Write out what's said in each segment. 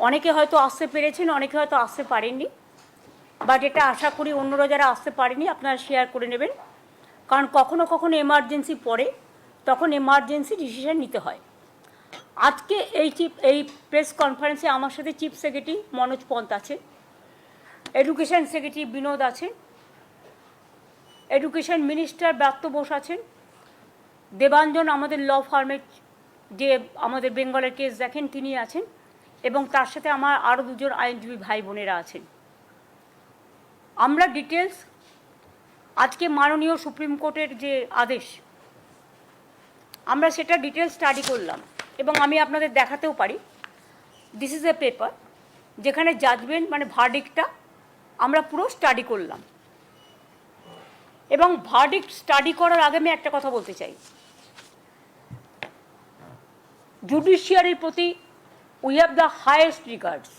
অনেকে হয়তো আসতে পেরেছেন, অনেকে হয়তো আসতে পারেননি, বাট এটা আশা করি অন্যরা যারা আসতে পারেনি আপনারা শেয়ার করে নেবেন, কারণ কখনো কখনো এমার্জেন্সি পড়ে, তখন এমার্জেন্সি ডিসিশন নিতে হয়। আজকে এই প্রেস কনফারেন্সে আমার সাথে চিফ সেক্রেটারি মনোজ পন্ত আছে, এডুকেশন সেক্রেটারি বিনোদ আছেন, এডুকেশন মিনিস্টার ব্রাত্য বোস আছেন, দেবাঞ্জন আমাদের ল ফার্মের যে আমাদের বেঙ্গলের কেস দেখেন তিনি আছেন, এবং তার সাথে আমার আরও দুজন আইনজীবী ভাই বোনেরা আছেন। আমরা ডিটেলস আজকে মাননীয় সুপ্রিম কোর্টের যে আদেশ, আমরা সেটা ডিটেলস স্টাডি করলাম এবং আমি আপনাদের দেখাতেও পারি। দিস ইজ এ পেপার যেখানে জাজমেন্ট মানে ভার্ডিক্টটা আমরা পুরো স্টাডি করলাম। এবং ভার্ডিক্ট স্টাডি করার আগে আমি একটা কথা বলতে চাই, জুডিশিয়ারির প্রতি we have the highest regards.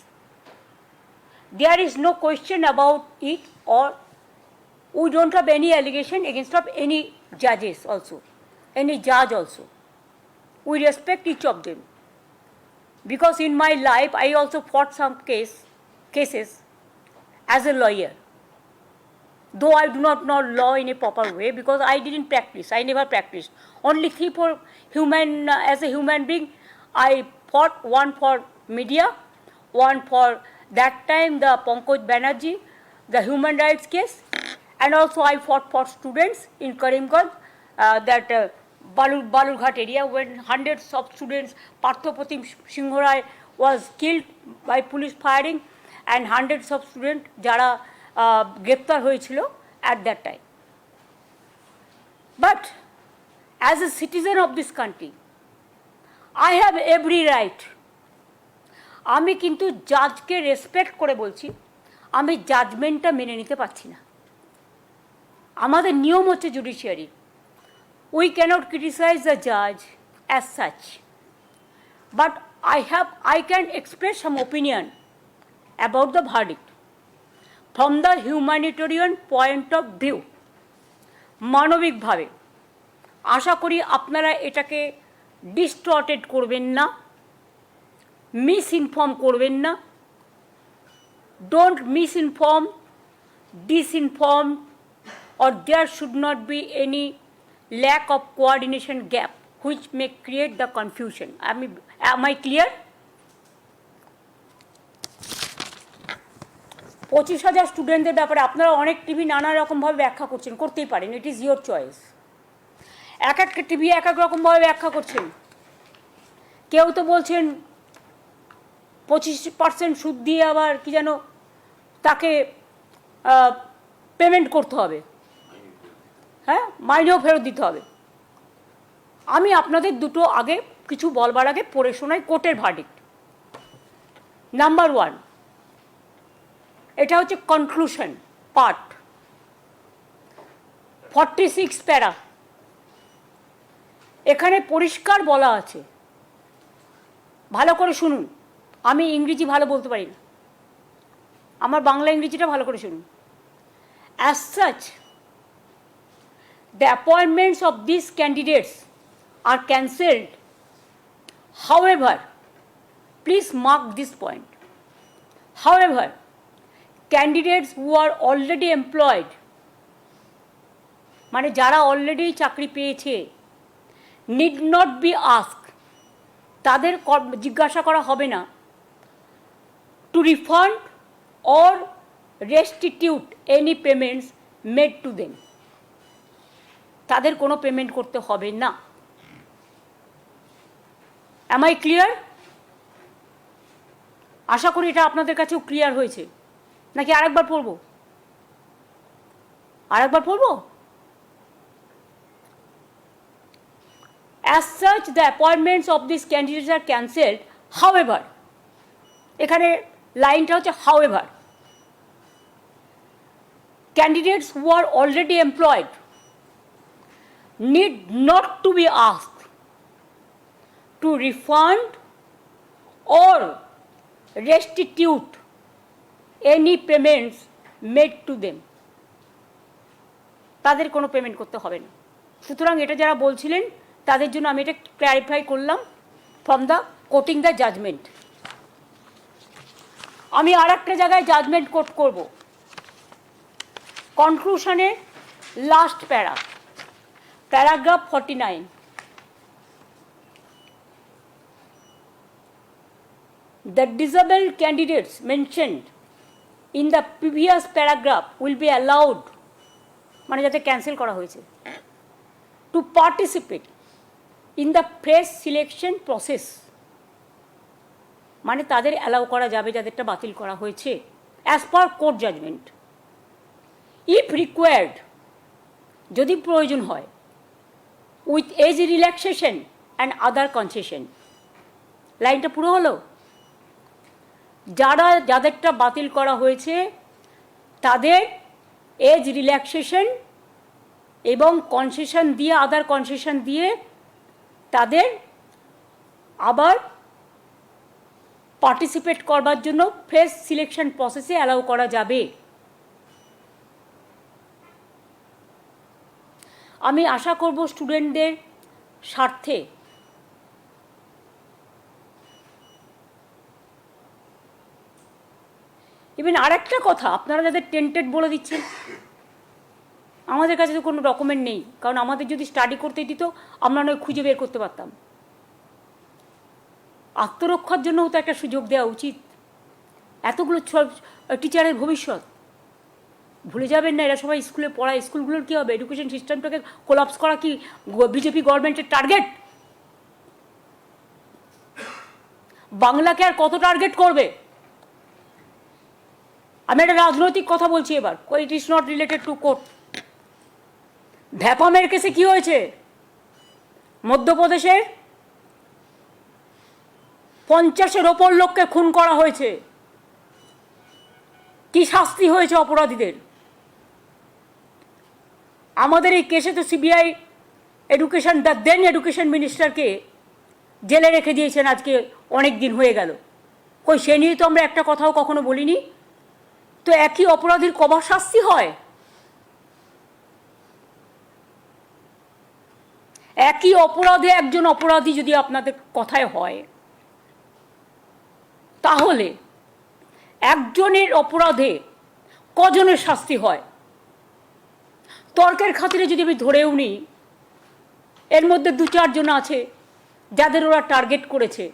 There is no question about it, or we don't have any allegation against of any judges also, any judge also. We respect each of them, because in my life I also fought some cases as a lawyer, though I do not know law in a proper way because I didn't practice. I never practiced. Only three for human, as a human being I fought, one for media, one for that time the Pankaj Banerjee, the human rights case, and also I fought for students in Karimganj, that Balurghat area, when hundreds of students, Parthopratim Singh Rai was killed by police firing, and hundreds of students jara greptar hoyechilo at that time. But as a citizen of this country, I have every right. আমি কিন্তু জাজকে respect করে বলছি, আমি জাজমেন্টটা মেনে নিতে পারছি না। আমাদের নিয়ম হচ্ছে judiciary, we can't criticize the জাজ as such, but I can express some opinion about the verdict from the humanitarian point of view, মানবিকভাবে। আশা করি আপনারা এটাকে ডিস্টর্টেড করবেন না, মিসইনফর্ম করবেন না। Don't misinform, disinform, or there should not be any lack of coordination gap which may create the confusion. Am I clear? 25,000 স্টুডেন্টদের ব্যাপারে আপনারা অনেক টিভি নানা রকমভাবে ব্যাখ্যা করছেন, করতেই পারেন, ইট ইজ ইয়োর চয়েস। এক একটা টিভি এক এক রকমভাবে ব্যাখ্যা করছেন। কেউ তো বলছেন 25% সুদ দিয়ে আবার কি যেন তাকে পেমেন্ট করতে হবে, হ্যাঁ, মাইনেও ফেরত দিতে হবে। আমি আপনাদের দুটো আগে কিছু বলবার আগে পড়ে শোনাই কোর্টের ভার্ডিক্ট। নাম্বার 1, এটা হচ্ছে কনক্লুশন পার্ট, 46 প্যারা। এখানে পরিষ্কার বলা আছে, ভালো করে শুনুন, আমি ইংরেজি ভালো বলতে পারি না, আমার বাংলা ইংরেজিটা ভালো করে শুনুন। As such the appointments of this candidates are cancelled, however, please mark this point, however candidates who are already employed, মানে যারা অলরেডি চাকরি পেয়েছে, নিড নট বি আস্ক, তাদের জিজ্ঞাসা করা হবে না, to refund or restitute any payments made to them, তাদের কোনো পেমেন্ট করতে হবে না। Am I clear? আশা করি এটা আপনাদের কাছেও ক্লিয়ার হয়েছে, নাকি আরেকবার পড়বো? আরেকবার পড়বো? As such, the appointments of these candidates are cancelled. However, এখানে লাইনটা হচ্ছে however, candidates who are already employed need not to be asked to refund or restitute any payments made to them. তাদের কোনো পেমেন্ট করতে হবে না। সুতরাং এটা যারা বলছিলেন তাদের জন্য আমি এটা ক্ল্যারিফাই করলাম from the quoting the judgment. আমি আর একটা জায়গায় জাজমেন্ট কোট করব, কনক্লুশনের last paragraph 49, the disabled candidates mentioned in the previous paragraph will be allowed, মানে যাতে ক্যান্সেল করা হয়েছে, to participate in the fresh selection process, মানে তাদের অ্যালাউ করা যাবে যাদেরটা বাতিল করা হয়েছে as per court judgment, if required, যদি প্রয়োজন হয়, with age relaxation and other concession. লাইনটা পুরো হলো, যাদেরটা বাতিল করা হয়েছে তাদের এজ রিল্যাক্সেশন এবং কনসেশন দিয়ে, আদার কনসেশন দিয়ে তাদের আবার পার্টিসিপেট করবার জন্য ফ্রেশ সিলেকশন প্রসেসে অ্যালাউ করা যাবে। আমি আশা করব স্টুডেন্টদের স্বার্থে ইভেন আরেকটা কথা, আপনারা যাদের টেন্টেড বলে দিচ্ছেন, আমাদের কাছে তো কোনো ডকুমেন্ট নেই, কারণ আমাদের যদি স্টাডি করতে দিত আমরা নয় খুঁজে বের করতে পারতাম। আত্মরক্ষার জন্যও তো একটা সুযোগ দেওয়া উচিত। এতগুলো টিচারের ভবিষ্যৎ ভুলে যাবেন না, এরা সবাই স্কুলে পড়ায়। স্কুলগুলোর কী হবে? এডুকেশন সিস্টেমটাকে কোলাপস করা কি বিজেপি গভর্নমেন্টের টার্গেট? বাংলাকে আর কত টার্গেট করবে? আমি একটা রাজনৈতিক কথা বলছি এবার, it is not related to court. ভ্যাপামের কেসে কি হয়েছে? মধ্যপ্রদেশের 50-এর ওপর লোককে খুন করা হয়েছে। কি শাস্তি হয়েছে অপরাধীদের? আমাদের এই কেসে তো CBI education, the then education মিনিস্টারকে জেলে রেখে দিয়েছেন আজকে অনেক দিন হয়ে গেল। কই সে নিয়ে তো আমরা একটা কথাও কখনো বলিনি। তো একই অপরাধীর কবার শাস্তি হয়? একই অপরাধে একজন অপরাধী যদি আপনাদের কথায় হয়, তাহলে একজনের অপরাধে কজনের শাস্তি হয়? তর্কের খাতিরে যদি আমি ধরেও নিই, এর মধ্যে 2-4 জন আছে যাদের ওরা টার্গেট করেছে।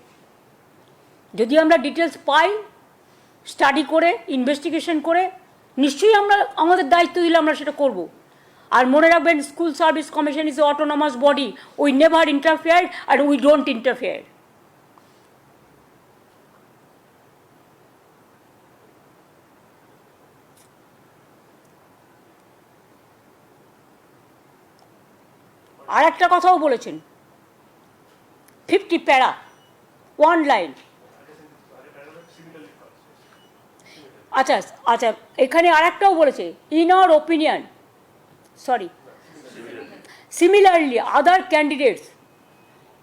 যদি আমরা ডিটেলস পাই, স্টাডি করে, ইনভেস্টিগেশন করে, নিশ্চয়ই আমরা আমাদের দায়িত্ব দিলে আমরা সেটা করব। আর মনে রাখবেন, school service commission is a autonomous body, we never interfere আর উই ডোন্ট ইন্টারফেয়ার। আর একটা কথাও বলেছেন, 50 প্যারা, 1 লাইন। আচ্ছা আচ্ছা, এখানে আর একটাও বলেছে, in our opinion, sorry, similarly other candidates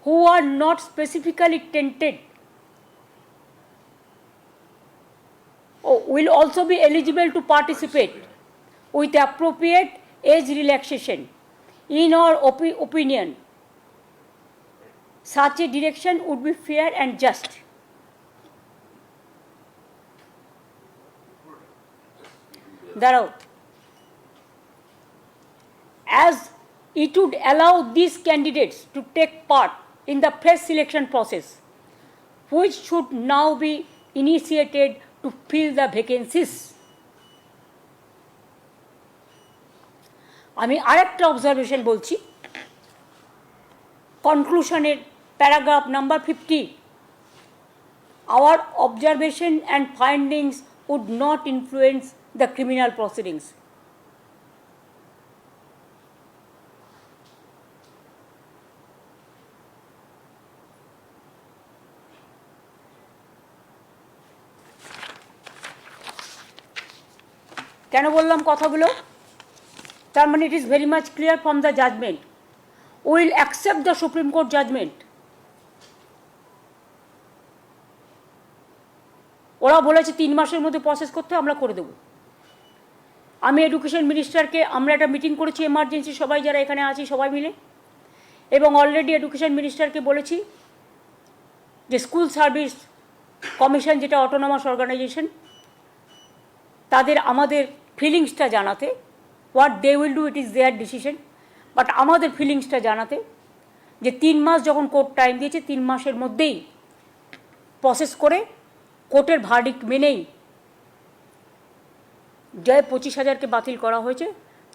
who are not specifically tainted will also be eligible to participate with appropriate age relaxation. In our opinion, such a direction would be fair and just. দাঁড়াও, as it would allow these candidates to take part in the fresh selection process, which should now be initiated to fill the vacancies. আমি আরেকটা observation বলছি, কনক্লুশনের paragraph number 50, our observation and findings would not influence the criminal proceedings. কেন বললাম কথাগুলো? তার মানে it is very much clear from the judgment, will accept the supreme court judgment. ওরা বলেছে 3 মাসের মধ্যে প্রসেস করতে, আমরা করে দেবো। আমি এডুকেশন মিনিস্টারকে, আমরা একটা মিটিং করেছি এমার্জেন্সি, সবাই যারা এখানে আছি সবাই মিলে, এবং অলরেডি এডুকেশন মিনিস্টারকে বলেছি যে স্কুল সার্ভিস কমিশন যেটা অটোনমাস অর্গানাইজেশন, তাদের আমাদের ফিলিংসটা জানাতে, what they will do it is their decision, but আমাদের ফিলিংসটা জানাতে যে 3 মাস যখন কোর্ট টাইম দিয়েছে 3 মাসের মধ্যেই প্রসেস করে কোর্টের ভার্ডিক্ট মেনেই যে 25,000কে বাতিল করা হয়েছে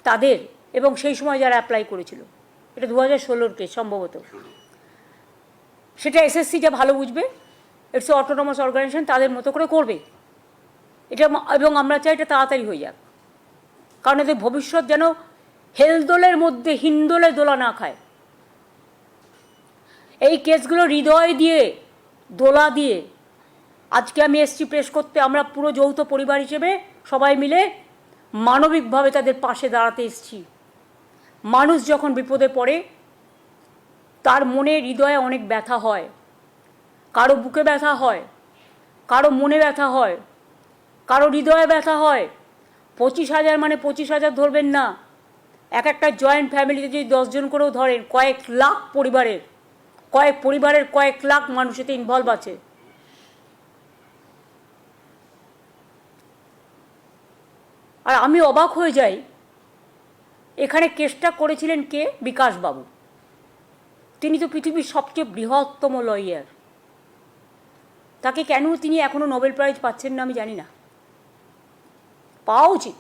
তাদের, এবং সেই সময় যারা অ্যাপ্লাই করেছিল, এটা 2016 কেস সম্ভবত, সেটা এসএসসি যা ভালো বুঝবে, ইটস অটোনমাস অর্গানাইজেশন, তাদের মতো করে করবে এটা, এবং আমরা চাই এটা তাড়াতাড়ি হয়ে যাক, কারণ এদের ভবিষ্যৎ যেন হেলদোলের মধ্যে হিন্দোলে দোলা না খায়। এই কেসগুলো হৃদয় দিয়ে দোলা দিয়ে আজকে আমি এসছি প্রেস করতে, আমরা পুরো যৌথ পরিবার হিসেবে সবাই মিলে মানবিকভাবে তাদের পাশে দাঁড়াতে এসছি। মানুষ যখন বিপদে পড়ে তার মনে হৃদয়ে অনেক ব্যথা হয়, কারো বুকে ব্যথা হয়, কারো মনে ব্যথা হয়, কারো হৃদয়ে ব্যথা হয়। 25,000 মানে 25,000 ধরবেন না, এক একটা জয়েন্ট ফ্যামিলিতে যদি 10 জন করেও ধরেন, কয়েক লাখ পরিবারের কয়েক লাখ মানুষ এতে ইনভলভ আছে। আর আমি অবাক হয়ে যাই, এখানে কেসটা করেছিলেন কে? বিকাশবাবু। তিনি তো পৃথিবীর সবচেয়ে বৃহত্তম লয়ার, তাকে কেন তিনি এখনও নোবেল প্রাইজ পাচ্ছেন না আমি জানি না, পাওয়া উচিত।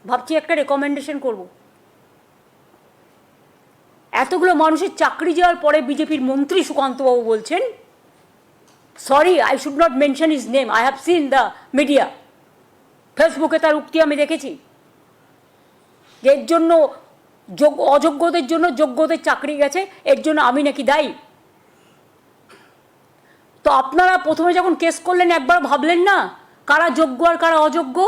ভাবছি একটা রেকমেন্ডেশন করব। এতগুলো মানুষের চাকরি যাওয়ার পরে বিজেপির মন্ত্রী সুকান্তবাবু বলছেন, sorry I should not mention his name, I have seen the media, ফেসবুকে তার উক্তি আমি দেখেছি, যে এর জন্য অযোগ্যদের জন্য যোগ্যদের চাকরি গেছে, এর জন্য আমি নাকি দায়ী। তো আপনারা প্রথমে যখন কেস করলেন একবার ভাবলেন না কারা যোগ্য আর কারা অযোগ্য?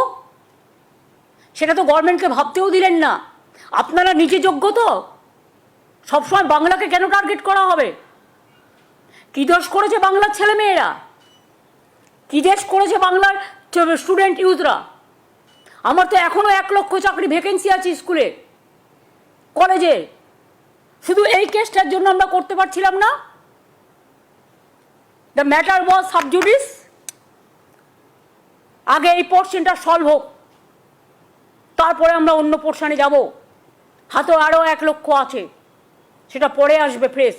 সেটা তো গভর্নমেন্টকে ভাবতেও দিলেন না। আপনারা নিজে যোগ্য তো? সবসময় বাংলাকে কেন টার্গেট করা হবে? কী দোষ করেছে বাংলার ছেলেমেয়েরা? কী দেশ করেছে বাংলার স্টুডেন্ট ইউথরা? আমার তো এখনও 1 লক্ষ চাকরি ভ্যাকেন্সি আছে স্কুলে, কলেজে, শুধু এই কেসটার জন্য আমরা করতে পারছিলাম না। The matter was sub judice, আগে এই পোর্শনটা সলভ হোক, তারপরে আমরা অন্য পোর্শনে যাব। হাতে আরও 1 লক্ষ আছে, সেটা পরে আসবে ফ্রেশ।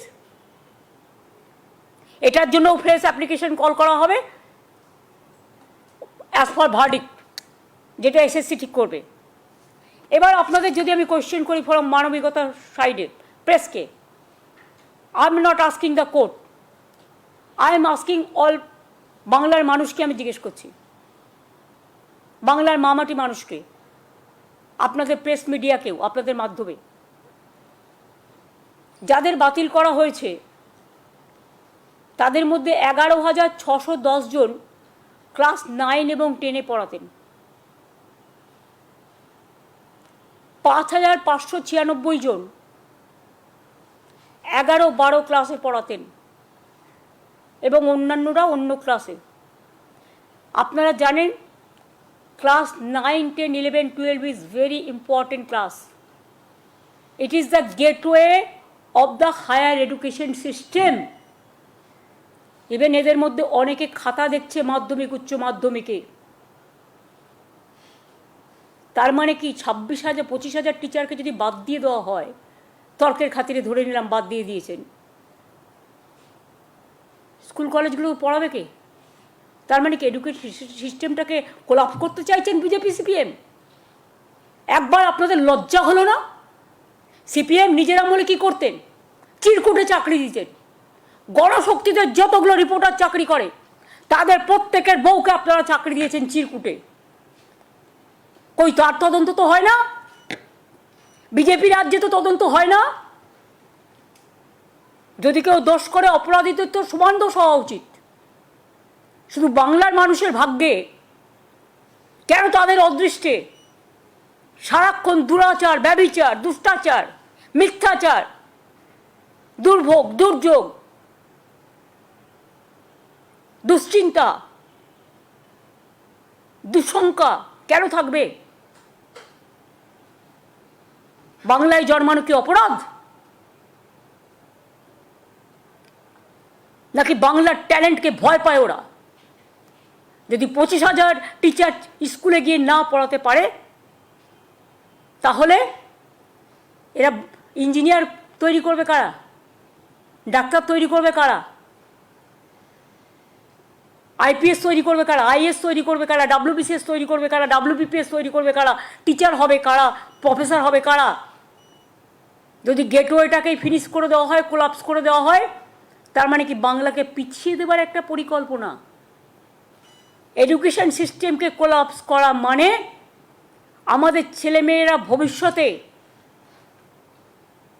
এটার জন্যও ফ্রেশ অ্যাপ্লিকেশন কল করা হবে অ্যাজ পার ভার্ডিক্ট, যেটা এসএসসি ঠিক করবে। এবার আপনাদের যদি আমি কোয়েশ্চেন করি ফ্রম মানবিকতার সাইডে প্রেসকে, I am not asking the court, I am asking all বাংলার মানুষকে আমি জিজ্ঞেস করছি, বাংলার মামাটি মানুষকে, আপনাদের প্রেস মিডিয়াকেও, আপনাদের মাধ্যমে যাদের বাতিল করা হয়েছে তাদের মধ্যে 11,610 জন ক্লাস 9 এবং 10-এ পড়াতেন, 5,596 জন 11-12 ক্লাসে পড়াতেন এবং অন্যান্যরা অন্য ক্লাসে। আপনারা জানেন class 9, 10, 11, 12 is very important class. It is the gateway of the higher education system. Even এদের মধ্যে অনেকে খাতা দেখছে মাধ্যমিক উচ্চ মাধ্যমিকে। তার মানে কি 26,000 25,000 টিচারকে যদি বাদ দিয়ে দেওয়া হয়, তর্কের খাতিরে ধরে নিলাম বাদ দিয়ে দিয়েছেন, স্কুল কলেজগুলো পড়াবে কে? তার মানে কি এডুকেশন সিস্টেমটাকে কোলাপস করতে চাইছেন বিজেপি সিপিএম? একবার আপনাদের লজ্জা হলো না? সিপিএম নিজের আমলে কী করতেন? চিরকুটে চাকরি দিতেন। গণশক্তিদের যতগুলো রিপোর্টার চাকরি করে তাদের প্রত্যেকের বউকে আপনারা চাকরি দিয়েছেন চিরকুটে। কই তার তদন্ত তো হয় না? বিজেপি রাজ্যে তো তদন্ত হয় না। যদি কেউ দোষ করে অপরাধীদের তো সমান দোষ হওয়া উচিত। শুধু বাংলার মানুষের ভাগ্যে কেন তাদের অদৃষ্টে সারাক্ষণ দুরাচার, ব্যভিচার, দুষ্টাচার, মিথ্যাচার, দুর্ভোগ, দুর্যোগ, দুশ্চিন্তা, দুঃশঙ্কা কেন থাকবে? বাংলায় জন্মানো কি অপরাধ? নাকি বাংলার ট্যালেন্টকে ভয় পায় ওরা? যদি 25,000 টিচার স্কুলে গিয়ে না পড়াতে পারে, তাহলে এরা ইঞ্জিনিয়ার তৈরি করবে কারা? ডাক্তার তৈরি করবে কারা? আইপিএস তৈরি করবে কারা? আইএস তৈরি করবে কারা? ডাব্লিউবিসিএস তৈরি করবে কারা? ডাব্লিউবিপিএস তৈরি করবে কারা? টিচার হবে কারা? প্রফেসর হবে কারা? যদি গেটওয়েটাকেই ফিনিশ করে দেওয়া হয়, কোলাপস করে দেওয়া হয়, তার মানে কি বাংলাকে পিছিয়ে দেবার একটা পরিকল্পনা? এডুকেশন সিস্টেমকে কোলাপস করা মানে আমাদের ছেলেমেয়েরা ভবিষ্যতে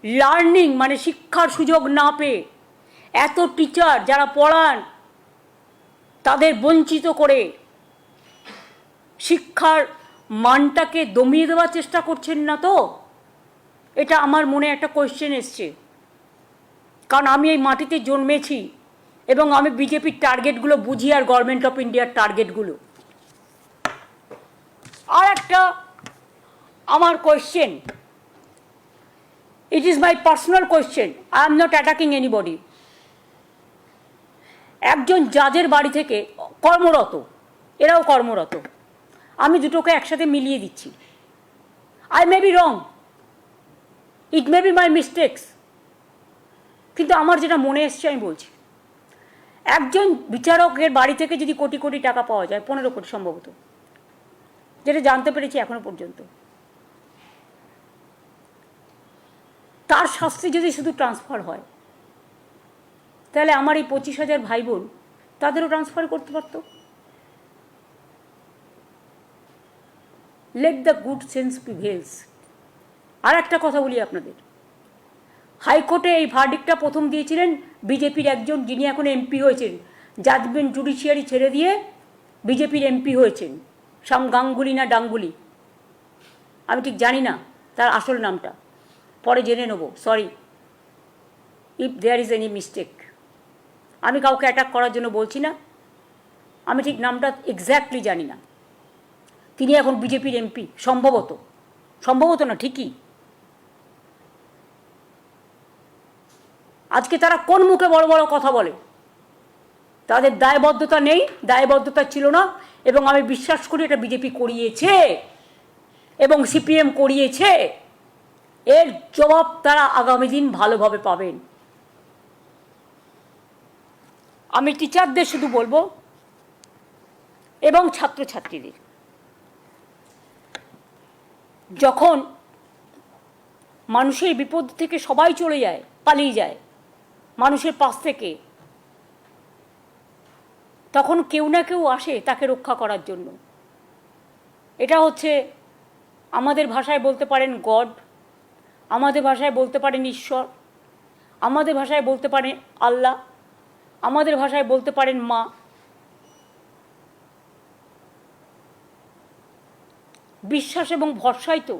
লার্নিং মানে শিক্ষার সুযোগ না পেয়ে এত টিচার যারা পড়ান তাদের বঞ্চিত করে শিক্ষার মানটাকে দমিয়ে দেওয়ার চেষ্টা করছেন না তো? এটা আমার মনে একটা কোয়েশ্চেন এসছে, কারণ আমি এই মাটিতে জন্মেছি এবং আমি বিজেপির টার্গেটগুলো বুঝি আর গভর্নমেন্ট অফ ইন্ডিয়ার টার্গেটগুলো। আর একটা আমার question, it is my personal question, I am not attacking anybody. একজন জাজের বাড়ি থেকে কর্মরত, এরাও কর্মরত, আমি দুটোকে একসাথে মিলিয়ে দিচ্ছি। I may be wrong, it may be my mistakes, কিন্তু আমার যেটা মনে এসছে আমি বলছি। একজন বিচারকের বাড়ি থেকে যদি কোটি কোটি টাকা পাওয়া যায়, 15 কোটি সম্ভবত, যেটা জানতে পেরেছি এখনো পর্যন্ত, তার শাস্তি যদি শুধু ট্রান্সফার হয়, তাহলে আমার এই 25,000 ভাই বোন তাদেরও ট্রান্সফার করতে পারত। Let the good sense prevails. আর একটা কথা বলি আপনাদের, হাইকোর্টে এই ভার্ডিক্টটা প্রথম দিয়েছিলেন বিজেপির একজন, যিনি এখন এমপি হয়েছেন, জাজমেন্ট জুডিশিয়ারি ছেড়ে দিয়ে বিজেপির এমপি হয়েছেন, শ্যাম গাঙ্গুলি না ডাঙ্গুলি, আমি ঠিক জানি না তার আসল নামটা, পরে জেনে নেব। Sorry if there is any mistake. আমি কাউকে অ্যাটাক করার জন্য বলছি না, আমি ঠিক নামটা এক্স্যাক্টলি জানি না। তিনি এখন বিজেপির এমপি সম্ভবত, সম্ভবত না ঠিকই। আজকে তারা কোন মুখে বড় বড় কথা বলে? তাদের দায়বদ্ধতা নেই, দায়বদ্ধতা ছিল না, এবং আমি বিশ্বাস করি এটা বিজেপি করিয়েছে এবং সিপিএম করিয়েছে। এর জবাব তারা আগামী দিন ভালোভাবে পাবেন। আমি টিচারদের শুধু বলবো এবং ছাত্রছাত্রীদের, যখন মানুষের বিপদ থেকে সবাই চলে যায়, পালিয়ে যায় মানুষের পাশ থেকে, তখন কেউ না কেউ আসে তাকে রক্ষা করার জন্য। এটা হচ্ছে আমাদের ভাষায় বলতে পারেন গড, আমাদের ভাষায় বলতে পারেন ঈশ্বর, আমাদের ভাষায় বলতে পারেন আল্লাহ, আমাদের ভাষায় বলতে পারেন মা। বিশ্বাস এবং ভরসাই তো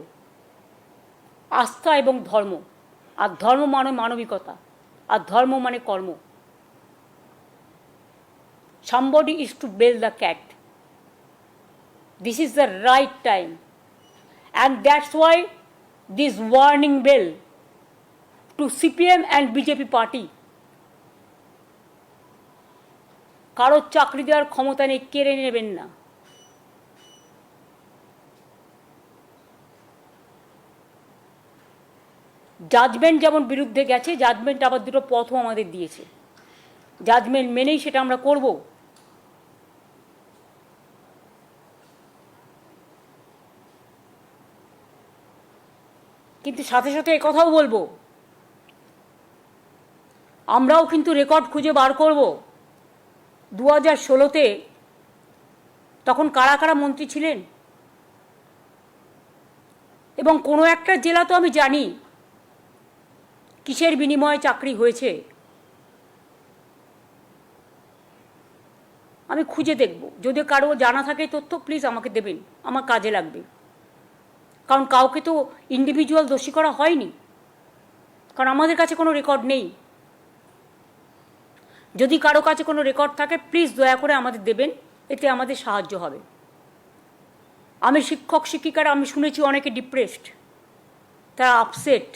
আস্থা এবং ধর্ম, আর ধর্ম মানে মানবিকতা, আর ধর্ম মানে কর্ম। Somebody is to bail the cat. This is the right time, and that's why this warning bell to CPM and BJP party. কারোর চাকরি দেওয়ার ক্ষমতা নেই, কেড়ে নেবেন না। জাজমেন্ট যেমন বিরুদ্ধে গেছে, জাজমেন্ট আবার দুটো পথও আমাদের দিয়েছে, জাজমেন্ট মেনেই সেটা আমরা করব। কিন্তু সাথে সাথে একথাও বলবো, আমরাও কিন্তু রেকর্ড খুঁজে বার করব 2016-তে তখন কারা কারা মন্ত্রী ছিলেন, এবং কোনো একটা জেলা তো আমি জানি কিসের বিনিময়ে চাকরি হয়েছে। আমি খুঁজে দেখব, যদি কারো জানা থাকে তথ্য প্লিজ আমাকে দেবেন, আমার কাজে লাগবে। কারণ কাউকে তো ইন্ডিভিজুয়াল দোষী করা হয়নি, কারণ আমাদের কাছে কোনো রেকর্ড নেই। যদি কারো কাছে কোনো রেকর্ড থাকে প্লিজ দয়া করে আমাদের দেবেন, এতে আমাদের সাহায্য হবে। আমি শিক্ষক শিক্ষিকারা, আমি শুনেছি অনেকে ডিপ্রেসড, তারা আপসেট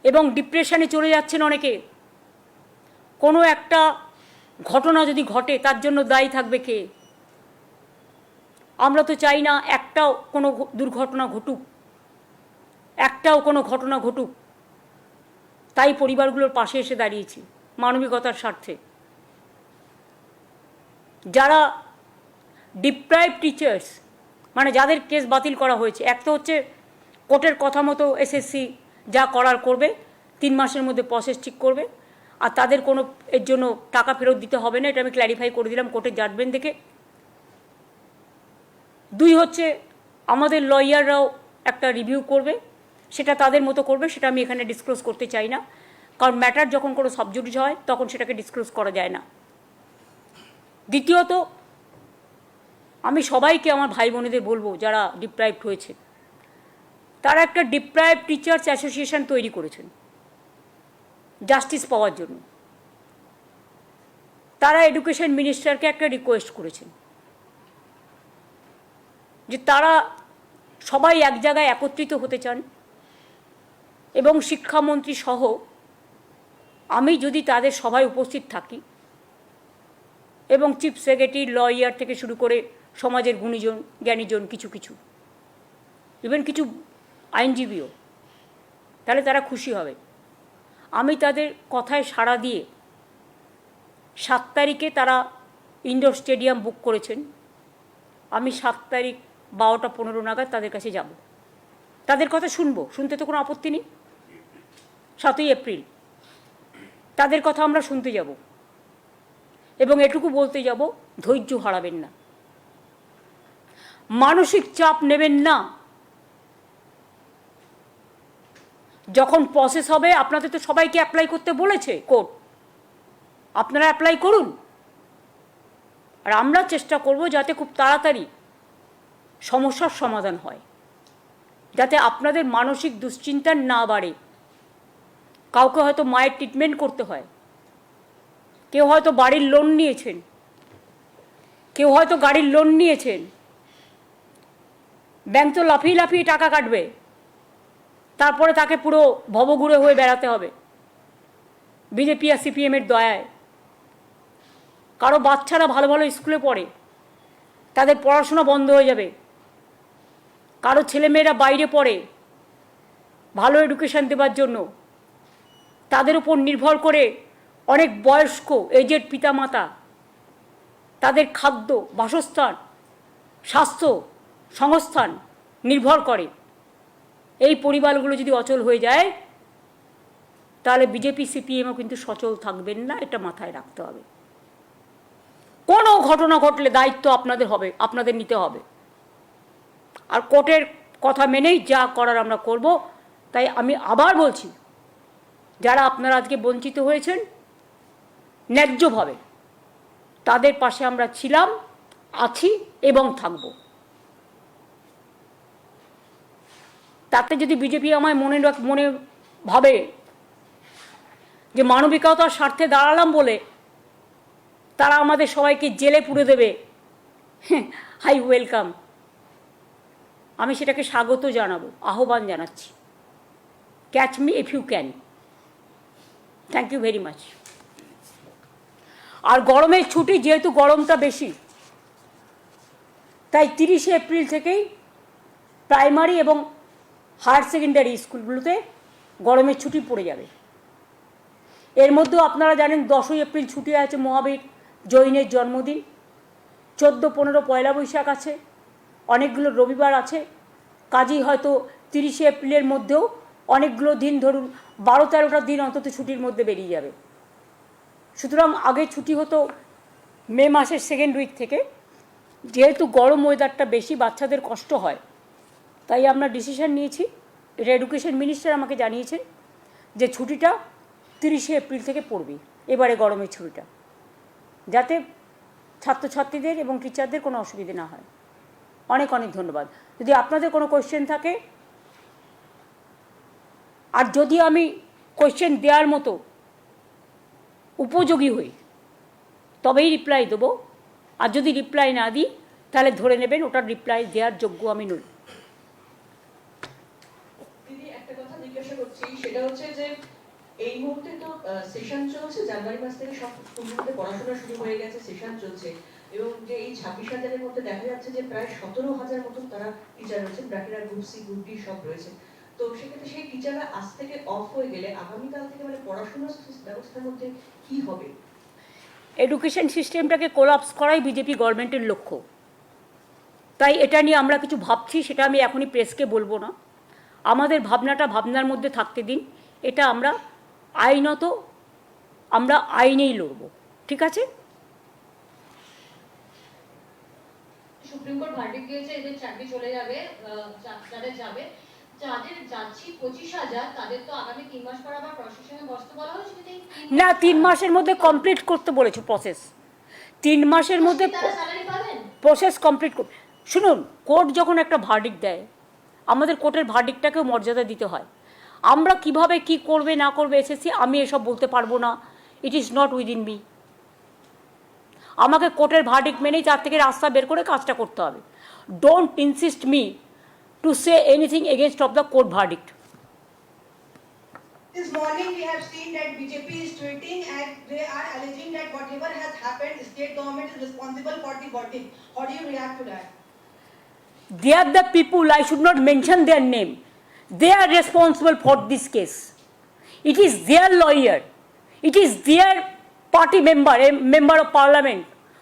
এবং ডিপ্রেশনে চলে যাচ্ছেন অনেকে। কোনো একটা ঘটনা যদি ঘটে তার জন্য দায়ী থাকবে কে? আমরা তো চাই না একটাও কোনো দুর্ঘটনা ঘটুক, একটাও কোনো ঘটনা ঘটুক। তাই পরিবারগুলোর পাশে এসে দাঁড়িয়েছি মানবিকতার স্বার্থে। যারা ডিপ্রাইভ টিচার্স, মানে যাদের কেস বাতিল করা হয়েছে, এক তো হচ্ছে কোর্টের কথা মতো এসএসসি যা করার করবে, 3 মাসের মধ্যে প্রসেস ঠিক করবে, আর তাদের কোনো এর জন্য টাকা ফেরত দিতে হবে না, এটা আমি ক্ল্যারিফাই করে দিলাম কোর্টের জাজমেন্ট দেখে। 2 হচ্ছে আমাদের লয়াররাও একটা রিভিউ করবে, সেটা তাদের মতো করবে, সেটা আমি এখানে ডিসক্লোজ করতে চাই না, কারণ ম্যাটার যখন কোনো সাবজুডিস হয় তখন সেটাকে ডিসক্লোজ করা যায় না। দ্বিতীয়ত, আমি সবাইকে আমার ভাই বোনেদের বলবো যারা ডিপ্রাইভড হয়েছে, তারা একটা ডিপ্রাইভড টিচার্স অ্যাসোসিয়েশন তৈরি করেছেন জাস্টিস পাওয়ার জন্য। তারা এডুকেশন মিনিস্টারকে একটা রিকোয়েস্ট করেছেন যে তারা সবাই এক জায়গায় একত্রিত হতে চান, এবং শিক্ষামন্ত্রী সহ আমি যদি তাদের সভায় উপস্থিত থাকি, এবং চিফ সেক্রেটারি, লয়ার থেকে শুরু করে সমাজের গুণীজন জ্ঞানীজন, কিছু ইভেন কিছু আইনজীবীও, তাহলে তারা খুশি হবে। আমি তাদের কথায় সাড়া দিয়ে 7 তারিখে তারা ইনডোর স্টেডিয়াম বুক করেছেন। আমি 7 তারিখ 12টা 15 নাগাদ তাদের কাছে যাব, তাদের কথা শুনবো, শুনতে তো কোনো আপত্তি নেই। 7ই এপ্রিল তাদের কথা আমরা শুনতে যাব, এবং এটুকু বলতে যাব, ধৈর্য হারাবেন না, মানসিক চাপ নেবেন না। যখন প্রসেস হবে, আপনাদের তো সবাইকে অ্যাপ্লাই করতে বলেছে কোর্ট, আপনারা অ্যাপ্লাই করুন, আর আমরা চেষ্টা করব যাতে খুব তাড়াতাড়ি সমস্যার সমাধান হয়, যাতে আপনাদের মানসিক দুশ্চিন্তা না বাড়ে। কাউকে হয়তো মায়ের ট্রিটমেন্ট করতে হয়, কেউ হয়তো বাড়ির লোন নিয়েছেন, কেউ হয়তো গাড়ির লোন নিয়েছেন, ব্যাংক তো লাফিয়ে লাফিয়ে টাকা কাটবে, তারপরে তাকে পুরো ভবঘুরে হয়ে বেড়াতে হবে বিজেপি আর সিপিএমের দয়ায়। কারো বাচ্চারা ভালো ভালো স্কুলে পড়ে, তাদের পড়াশোনা বন্ধ হয়ে যাবে। কারো ছেলেমেয়েরা বাইরে পড়ে, ভালো এডুকেশন দেওয়ার জন্য তাদের উপর নির্ভর করে অনেক বয়স্ক এজেড পিতামাতা, তাদের খাদ্য, বাসস্থান, স্বাস্থ্য, সংস্থান নির্ভর করে। এই পরিবারগুলো যদি অচল হয়ে যায়, তাহলে বিজেপি সিপিএমও কিন্তু সচল থাকবেন না, এটা মাথায় রাখতে হবে। কোনো ঘটনা ঘটলে দায়িত্ব আপনাদের হবে, আপনাদের নিতে হবে, আর কোর্টের কথা মেনেই যা করার আমরা করব। তাই আমি আবার বলছি, যারা আপনারা আজকে বঞ্চিত হয়েছেন ন্যায্যভাবে, তাদের পাশে আমরা ছিলাম, আছি এবং থাকব। তাতে যদি বিজেপি আমায় মনে ভাবে যে মানবিকতার স্বার্থে দাঁড়ালাম বলে তারা আমাদের সবাইকে জেলে পুরে দেবে, হাই ওয়েলকাম, আমি সেটাকে স্বাগত জানাবো, আহ্বান জানাচ্ছি। Catch me if you can. Thank you very much. আর গরমের ছুটি, যেহেতু গরমটা বেশি, তাই 30শে এপ্রিল থেকেই প্রাইমারি এবং হায়ার সেকেন্ডারি স্কুলগুলোতে গরমের ছুটি পড়ে যাবে। এর মধ্যেও আপনারা জানেন 10ই এপ্রিল ছুটি আছে, মহাবীর জৈনের জন্মদিন। 14-15 পয়লা বৈশাখ আছে, অনেকগুলো রবিবার আছে। কাজেই হয়তো 30শে এপ্রিলের মধ্যেও অনেকগুলো দিন, ধরুন 12-13টা দিন অন্তত ছুটির মধ্যে বেরিয়ে যাবে। সুতরাং আগে ছুটি হতো মে মাসের 2nd উইক থেকে। যেহেতু গরম ওয়েদারটা বেশি, বাচ্চাদের কষ্ট হয়, তাই আমরা ডিসিশন নিয়েছি, এটা এডুকেশন মিনিস্টার আমাকে জানিয়েছেন, যে ছুটিটা 30শে এপ্রিল থেকে পড়বে এবারে গরমের ছুটিটা, যাতে ছাত্রছাত্রীদের এবং টিচারদের কোনো অসুবিধে না হয়। অনেক অনেক ধন্যবাদ। যদি আপনাদের কোনো কোয়েশ্চেন থাকে, আর যদি আমি কোয়েশ্চেন দেওয়ার মতো উপযোগী হই, তবেই রিপ্লাই দেবো, আর যদি রিপ্লাই না দিই তাহলে ধরে নেবেন ওটার রিপ্লাই দেওয়ার যোগ্য আমি নই। দিদি, একটা কথা জিজ্ঞাসা করছি, সেটা হচ্ছে যে এই মুহূর্তে তো সেশন চলছে, জানুয়ারি মাস থেকে সব স্কুলগুলোতে পড়াশোনা শুরু হয়ে গেছে, সেশন চলছে, এবং যে এই 26,000-এর মধ্যে দেখা যাচ্ছে যে প্রায় 17,000 মতন তারা টিচার রয়েছে, বাকিরা গ্রুপ সি গ্রুপ ডি সব রয়েছে। তো সেক্ষেত্রে সেই টিচাররা আজ থেকে অফ হয়ে গেলে আগামীকাল থেকে মানে পড়াশোনার ব্যবস্থার মধ্যে কি হবে? এডুকেশন সিস্টেমটাকে কোলাপস করাই বিজেপি গভর্নমেন্টের লক্ষ্য। তাই এটা নিয়ে আমরা কিছু ভাবছি, সেটা আমি এখনই প্রেসকে বলবো না। আমাদের ভাবনার মধ্যে থাকতে দিন। এটা আমরা আইনত আইনেই লড়ব, ঠিক আছে? সুপ্রিম কোর্ট ভার্ডিক্ট দিয়েছে, এদের চাকরি চলে যাবে, যাদের যাবে, যাদের যাচ্ছি 25,000, তাদের তো আগামী 3 মাস পর আবার প্রশাসনে বসতে বলা হয়েছে। না, 3 মাসের মধ্যে কমপ্লিট করতে বলেছে প্রসেস। 3 মাসের মধ্যে প্রসেস কমপ্লিট করতে। শুনুন, কোর্ট যখন একটা ভার্ডিক্ট দেয়, আমাদের কোর্টের ভার্ডিক্টটাকেও মর্যাদা দিতে হয়। আমরা কিভাবে কি করবে না করবে এসএসসি, আমি এসব বলতে পারবো না। ইট ইজ নট উইদিন মি। আমাকে কোর্টের ভার্ডিক্ট মেনেই তার থেকে রাস্তা বের করে কাজটা করতে হবে। Don't insist me to say anything against of the court verdict. This morning we have seen that BJP is tweeting and they are alleging that whatever has happened, state government is responsible for the verdict. How do you react to that? They are the people, I should not mention their name. They are responsible for this case. It is their lawyer, it is their party member, a member of parliament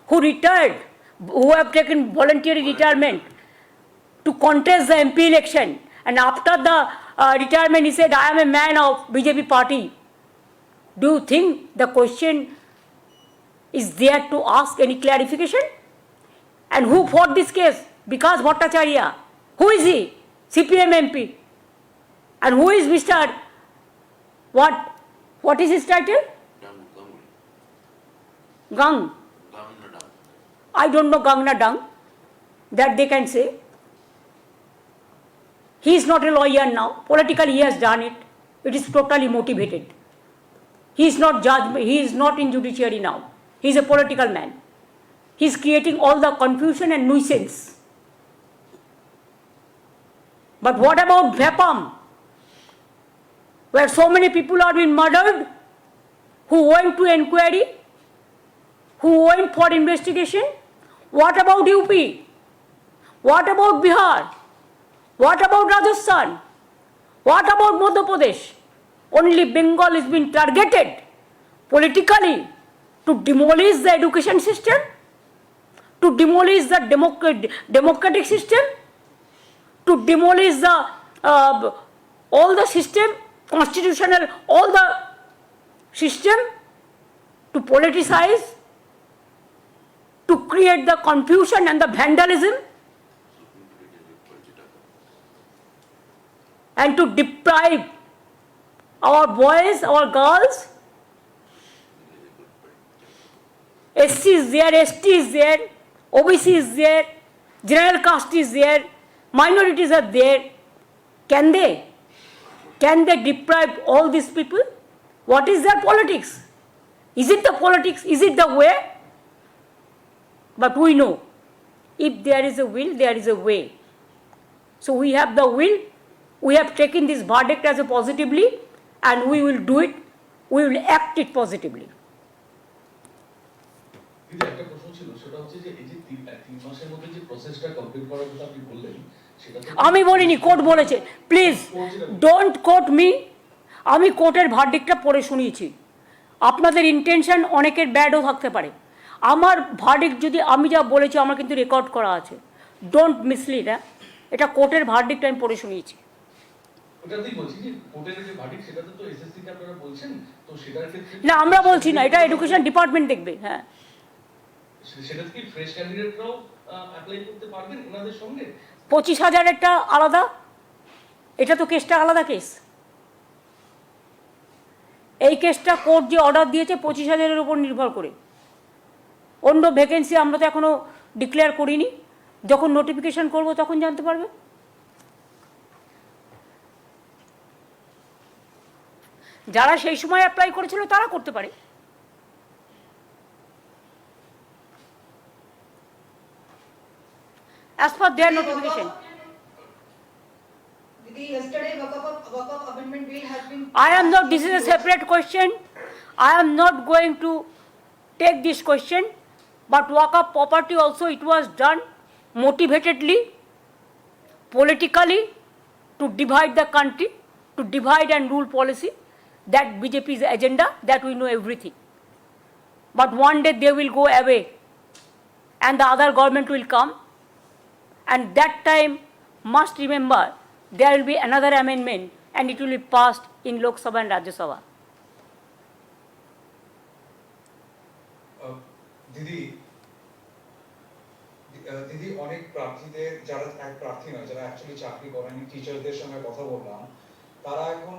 who retired, who have taken voluntary retirement to contest the MP election, and after the retirement he said, I am a man of BJP party. Do you think the question is there to ask any clarification? And who fought this case? Vikas Bhattacharya. Who is he? CPM MP. And who is Mr. What is his title? Gang. I don't know Gang na Dung. That they can say. He is not a lawyer now. Politically he has done it. It is totally motivated. He is not judge. He is not in judiciary now. He is a political man. He is creating all the confusion and nuisance. But what about Bhepam, where so many people are being murdered, who went to inquiry, who went for investigation? What about UP? What about Bihar? What about Rajasthan? What about Madhya Pradesh? Only Bengal is being targeted politically to demolish the education system, to demolish the democratic system, to demolish the all the system, constitutional, all the system, to politicize, to create the confusion and the vandalism, and to deprive our boys, our girls. SC is there, ST is there, OBC is there, general caste is there, minorities are there. Can they deprive all these people? What is their politics? Is it the politics? Is it the way? But we know, if there is a will, there is a way. So we have the will, we have taken this verdict as a positively, and we will do it, we will act it positively. একটা প্রশ্ন ছিল, সেটা হচ্ছে যে এই যে 3 মাসের মধ্যে যে প্রসেসটা কমপ্লিট করার কথা আপনি বললেন, সেটা আমি বলিনি, কোর্ট বলেছে। Please don't quote me. আমি কোর্টের ভার্ডিক্টটা পড়ে শুনিয়েছি। আপনাদের ইন্টেনশন অনেকের ব্যাডও থাকতে পারে। আমার ভার্ডিক্ট যদি আমি যা বলেছি আমার কিন্তু রেকর্ড করা আছে। Don't mislead. হ্যাঁ, এটা কোর্টের ভার্ডিক্ট আমি পড়ে শুনিয়েছি। ওটাতেই বলছি যে কোর্টের যে ভার্ডিক্ট, সেটাতে তো এসএসসি কে আপনারা বলছেন, তো সেটার ক্ষেত্রে না, আমরা বলছি না, এটা এডুকেশন ডিপার্টমেন্ট দেখবে। হ্যাঁ, সেটাতে কি ফ্রেশ ক্যান্ডিডেটরাও অ্যাপ্লাই করতে পারবেন ওনাদের সঙ্গে? 25,000-এরটা আলাদা, এটা তো কেসটা আলাদা কেস। এই কেসটা কোর্ট যে অর্ডার দিয়েছে 25,000-এর উপর নির্ভর করে। অন্য ভ্যাকেন্সি আমরা তো এখনও ডিক্লেয়ার করিনি। যখন নোটিফিকেশন করব তখন জানতে পারবে। যারা সেই সময় অ্যাপ্লাই করেছিল তারা করতে পারে। As per their notification. Yesterday, Waqf Waqf Amendment Bill has been. I am not, this is a separate question. I am not going to take this question, but Waqf property also, it was done motivatedly, politically, to divide the country, to divide and rule policy. That BJP's agenda, that we know everything. But one day they will go away and the other government will come, and that time must remember there will be another amendment and it will be passed in Lok Sabha and Rajya Sabha. দিদি দিদি অনেক প্রার্থীদের যারা এক প্রার্থী নয়, যারা actually চাকরি করেন, টিচারদের সঙ্গে কথা বললাম, তারা এখন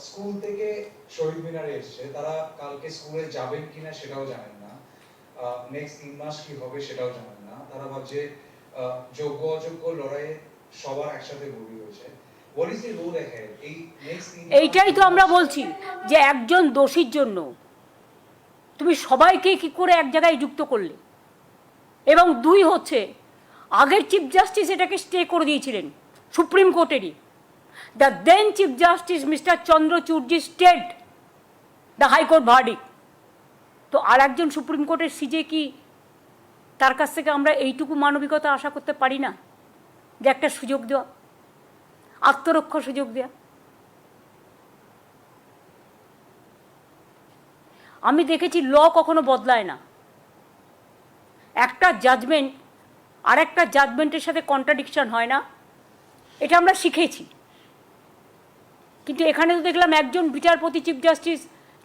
স্কুল থেকে শহীদ মিনারে এসছে, তারা কালকে স্কুলে যাবেন কিনা সেটাও জানেন না, নেক্সট 3 মাস কি হবে সেটাও জানেন না। তারা ভাবছে যোগ্য অযোগ্য লড়াইয়ে সবার একসাথে গড়ি হয়েছে। What is the road ahead? এই নেক্সট এইটাই তো আমরা বলছি যে একজন দোষীর জন্য তুমি সবাইকে কি করে এক জায়গায় যুক্ত করলে। এবং 2 হচ্ছে, আগের চিফ জাস্টিস এটাকে স্টে করে দিয়েছিলেন সুপ্রিম কোর্টেরই। The then chief justice mister চন্দ্রচূড়জি স্টেড দ্য হাইকোর্ট ভার্ডিক্ট। তো আর একজন সুপ্রিম কোর্টের সিজে কি তার কাছ থেকে আমরা এইটুকু মানবিকতা আশা করতে পারি না যে একটা সুযোগ দেওয়া, আত্মরক্ষার সুযোগ দেওয়া? আমি দেখেছি ল কখনো বদলায় না। একটা জাজমেন্ট আর একটা জাজমেন্টের সাথে কন্ট্রাডিকশন হয় না, এটা আমরা শিখেছি। কিন্তু এখানে তো দেখলাম একজন বিচারপতি চিফ জাস্টিস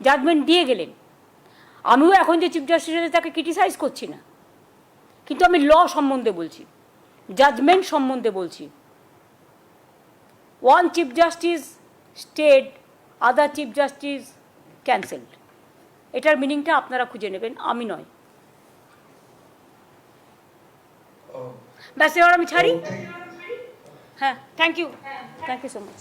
জাজমেন্ট দিয়ে গেলেন। আমিও এখন যে চিফ জাস্টিস আছে তাকে ক্রিটিসাইজ করছি না, কিন্তু আমি ল সম্বন্ধে বলছি, জাজমেন্ট সম্বন্ধে বলছি। ওয়ান চিফ জাস্টিস স্টেড, আদার চিফ জাস্টিস ক্যান্সেলড। এটার মিনিংটা আপনারা খুঁজে নেবেন, আমি নয়। ব্যাস, এবার আমি ছাড়ি। হ্যাঁ, থ্যাংক ইউ সো মাচ।